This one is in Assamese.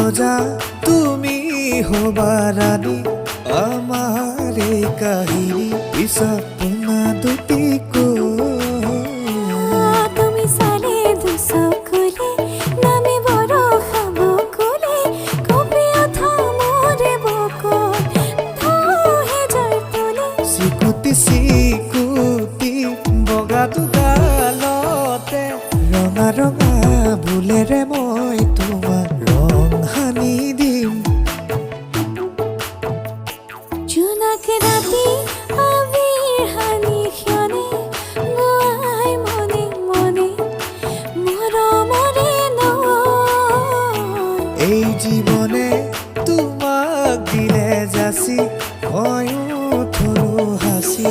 ৰোজা তুমি হবা ৰানী আমাৰ এই কাহিনী পিছত পোনা দুটি তুমি চালে দুচকুলে নামি বৰষা বকুলে কপি উঠা মোৰে বুকুত ঢৌহে জয় তুলে চিকুটি চিকুটি বগা দুডালতে ৰঙা ৰঙা ভুলেৰে মই তোমাক ৰং সানি দিম জোনাক ৰাতি আবিৰ সানি ক্ষণে গোৱাই মনে মনে মৰমৰে নৈ এই জীৱনে তোমাক দিলে যাচি ময়ো থলো হাঁচি